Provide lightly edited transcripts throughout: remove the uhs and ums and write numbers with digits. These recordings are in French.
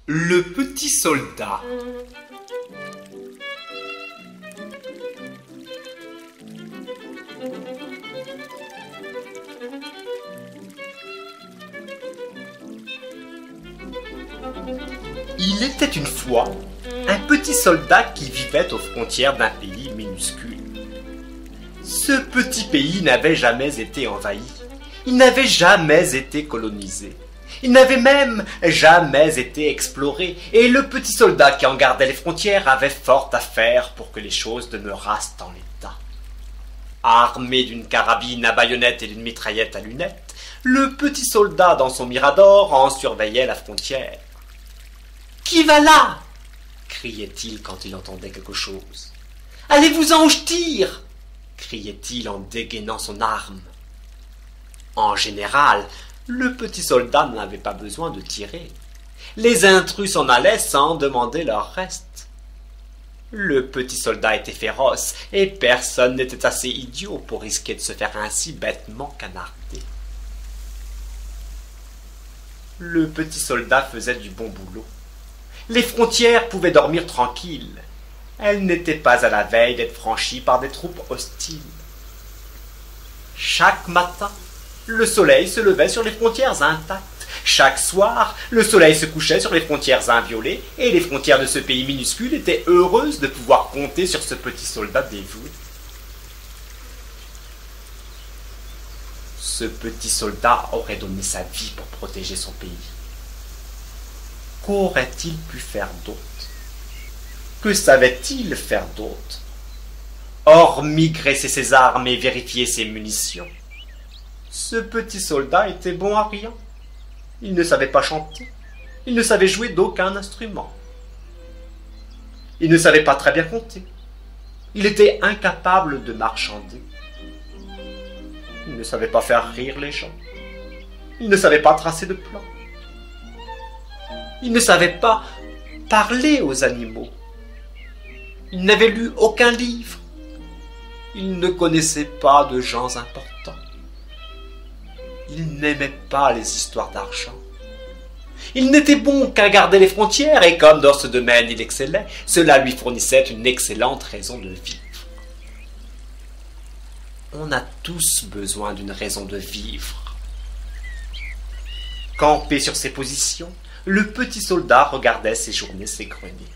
Le petit soldat. Il était une fois un petit soldat qui vivait aux frontières d'un pays minuscule. Ce petit pays n'avait jamais été envahi, il n'avait jamais été colonisé. Il n'avait même jamais été exploré, et le petit soldat qui en gardait les frontières avait fort à faire pour que les choses demeurassent en l'état. Armé d'une carabine à baïonnette et d'une mitraillette à lunettes, le petit soldat dans son mirador en surveillait la frontière. « Qui va là ?» criait-il quand il entendait quelque chose. « Allez-vous-en où je tire ?» criait-il en dégainant son arme. En général, le petit soldat n'avait pas besoin de tirer. Les intrus s'en allaient sans demander leur reste. Le petit soldat était féroce, et personne n'était assez idiot pour risquer de se faire ainsi bêtement canarder. Le petit soldat faisait du bon boulot. Les frontières pouvaient dormir tranquilles. Elles n'étaient pas à la veille d'être franchies par des troupes hostiles. Chaque matin, le soleil se levait sur les frontières intactes. Chaque soir, le soleil se couchait sur les frontières inviolées, et les frontières de ce pays minuscule étaient heureuses de pouvoir compter sur ce petit soldat dévoué. Ce petit soldat aurait donné sa vie pour protéger son pays. Qu'aurait-il pu faire d'autre? Que savait-il faire d'autre? Hormis graisser ses armes et vérifier ses munitions. Ce petit soldat était bon à rien. Il ne savait pas chanter. Il ne savait jouer d'aucun instrument. Il ne savait pas très bien compter. Il était incapable de marchander. Il ne savait pas faire rire les gens. Il ne savait pas tracer de plans. Il ne savait pas parler aux animaux. Il n'avait lu aucun livre. Il ne connaissait pas de gens importants. Il n'aimait pas les histoires d'argent. Il n'était bon qu'à garder les frontières, et comme dans ce domaine il excellait, cela lui fournissait une excellente raison de vivre. On a tous besoin d'une raison de vivre. Campé sur ses positions, le petit soldat regardait ses journées s'égrenier.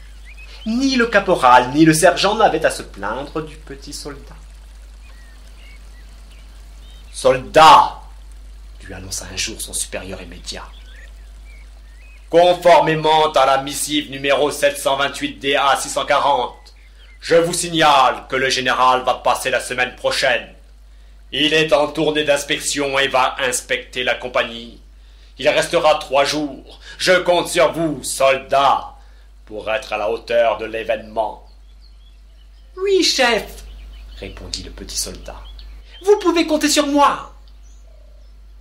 Ni le caporal ni le sergent n'avaient à se plaindre du petit soldat. « Soldat !» lui annonça un jour son supérieur immédiat. Conformément à la missive numéro 728 DA 640, je vous signale que le général va passer la semaine prochaine. Il est en tournée d'inspection et va inspecter la compagnie. Il restera 3 jours. Je compte sur vous, soldats, pour être à la hauteur de l'événement. Oui, chef, répondit le petit soldat. Vous pouvez compter sur moi.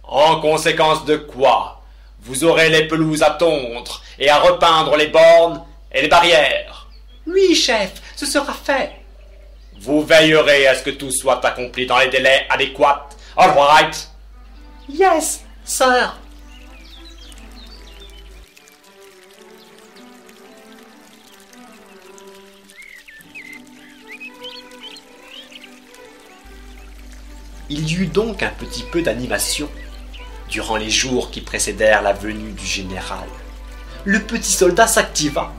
En conséquence de quoi, vous aurez les pelouses à tondre et à repeindre les bornes et les barrières. Oui, chef, ce sera fait. Vous veillerez à ce que tout soit accompli dans les délais adéquats. All right. Yes, sir. Il y eut donc un petit peu d'animation durant les jours qui précédèrent la venue du général. Le petit soldat s'activa.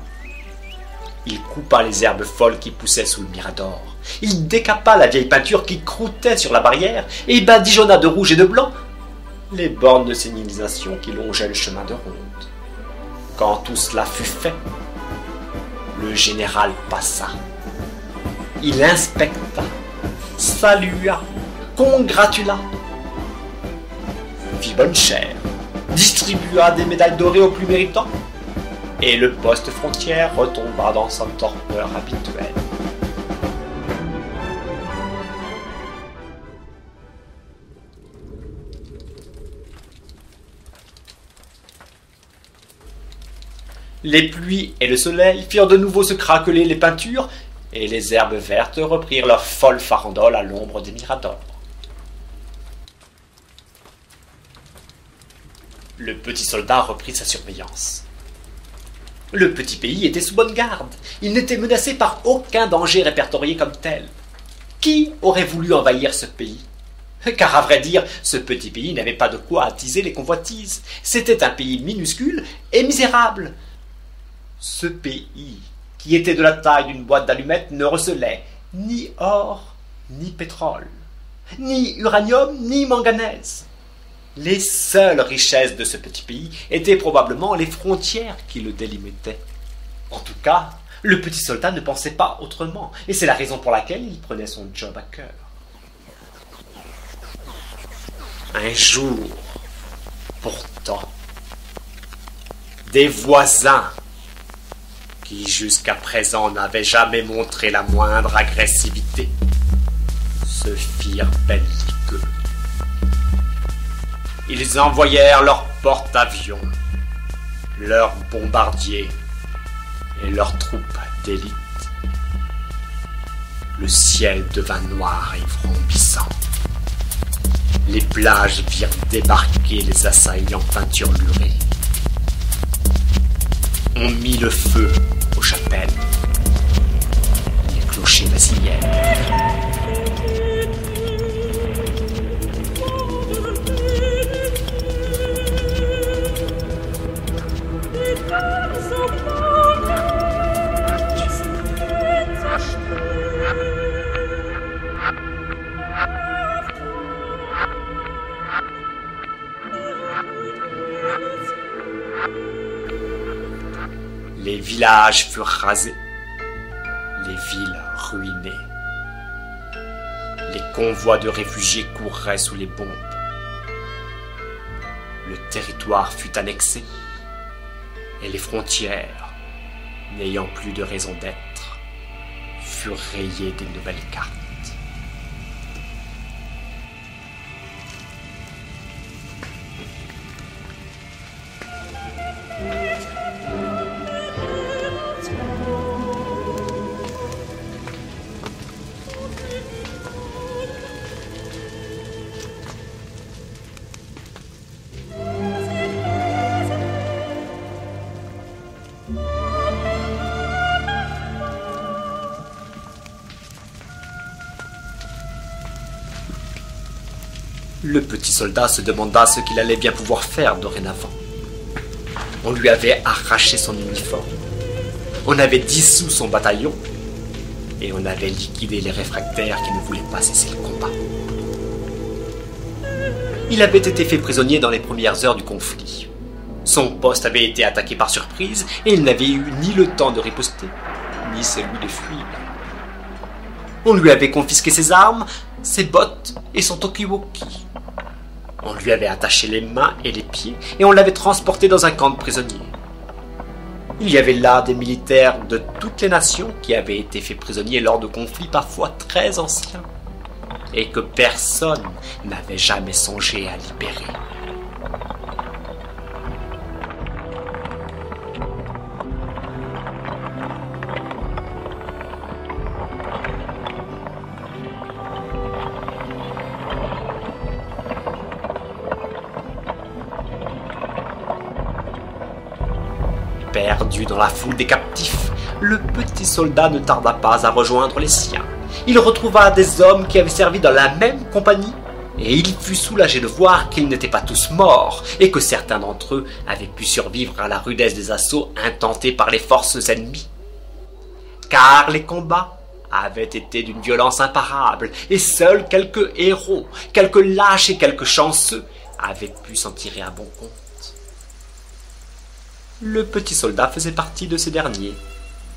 Il coupa les herbes folles qui poussaient sous le mirador. Il décapa la vieille peinture qui croûtait sur la barrière et badigeonna de rouge et de blanc les bornes de signalisation qui longeaient le chemin de ronde. Quand tout cela fut fait, le général passa. Il inspecta, salua, congratula, fit bonne chère, distribua des médailles dorées aux plus méritants, et le poste frontière retomba dans sa torpeur habituelle. Les pluies et le soleil firent de nouveau se craqueler les peintures, et les herbes vertes reprirent leur folle farandole à l'ombre des miradors. Le petit soldat reprit sa surveillance. Le petit pays était sous bonne garde. Il n'était menacé par aucun danger répertorié comme tel. Qui aurait voulu envahir ce pays? Car à vrai dire, ce petit pays n'avait pas de quoi attiser les convoitises. C'était un pays minuscule et misérable. Ce pays, qui était de la taille d'une boîte d'allumettes, ne recelait ni or, ni pétrole, ni uranium, ni manganèse. Les seules richesses de ce petit pays étaient probablement les frontières qui le délimitaient. En tout cas, le petit soldat ne pensait pas autrement, et c'est la raison pour laquelle il prenait son job à cœur. Un jour, pourtant, des voisins qui jusqu'à présent n'avaient jamais montré la moindre agressivité se firent belliqueux. Ils envoyèrent leurs porte-avions, leurs bombardiers et leurs troupes d'élite. Le ciel devint noir et vrombissant. Les plages virent débarquer les assaillants peinturlurés. On mit le feu aux chapelles. Les clochers vacillèrent. Les villages furent rasés, les villes ruinées. Les convois de réfugiés couraient sous les bombes. Le territoire fut annexé et les frontières, n'ayant plus de raison d'être, furent rayées des nouvelles cartes. Le petit soldat se demanda ce qu'il allait bien pouvoir faire dorénavant. On lui avait arraché son uniforme, on avait dissous son bataillon, et on avait liquidé les réfractaires qui ne voulaient pas cesser le combat. Il avait été fait prisonnier dans les premières heures du conflit. Son poste avait été attaqué par surprise, et il n'avait eu ni le temps de riposter, ni celui de fuir. On lui avait confisqué ses armes, ses bottes et son talkie-walkie. On lui avait attaché les mains et les pieds et on l'avait transporté dans un camp de prisonniers. Il y avait là des militaires de toutes les nations qui avaient été faits prisonniers lors de conflits parfois très anciens et que personne n'avait jamais songé à libérer. Perdu dans la foule des captifs, le petit soldat ne tarda pas à rejoindre les siens. Il retrouva des hommes qui avaient servi dans la même compagnie, et il fut soulagé de voir qu'ils n'étaient pas tous morts, et que certains d'entre eux avaient pu survivre à la rudesse des assauts intentés par les forces ennemies. Car les combats avaient été d'une violence imparable, et seuls quelques héros, quelques lâches et quelques chanceux avaient pu s'en tirer à bon compte. Le petit soldat faisait partie de ces derniers,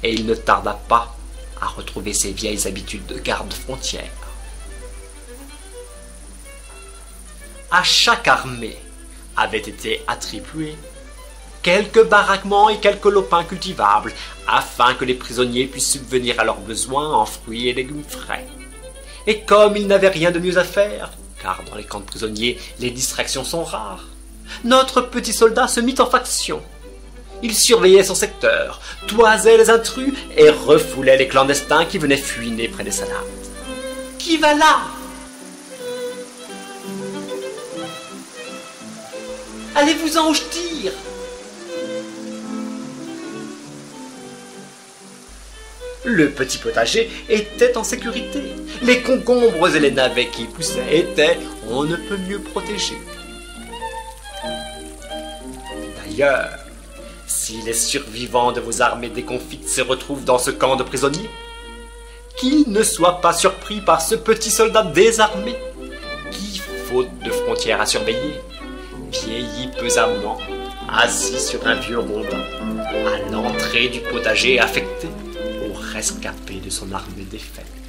et il ne tarda pas à retrouver ses vieilles habitudes de garde-frontière. À chaque armée avaient été attribués quelques baraquements et quelques lopins cultivables, afin que les prisonniers puissent subvenir à leurs besoins en fruits et légumes frais. Et comme ils n'avaient rien de mieux à faire, car dans les camps de prisonniers, les distractions sont rares, notre petit soldat se mit en faction. Il surveillait son secteur, toisait les intrus et refoulait les clandestins qui venaient fuiner près des salades. « Qui va là ? Allez-vous-en où je tire ?» Le petit potager était en sécurité. Les concombres et les navets qui y poussaient étaient on ne peut mieux protégés. D'ailleurs, si les survivants de vos armées déconfites se retrouvent dans ce camp de prisonniers, qu'ils ne soient pas surpris par ce petit soldat désarmé qui, faute de frontières à surveiller, vieillit pesamment, assis sur un vieux rondin, à l'entrée du potager affecté aux rescapés de son armée défaite.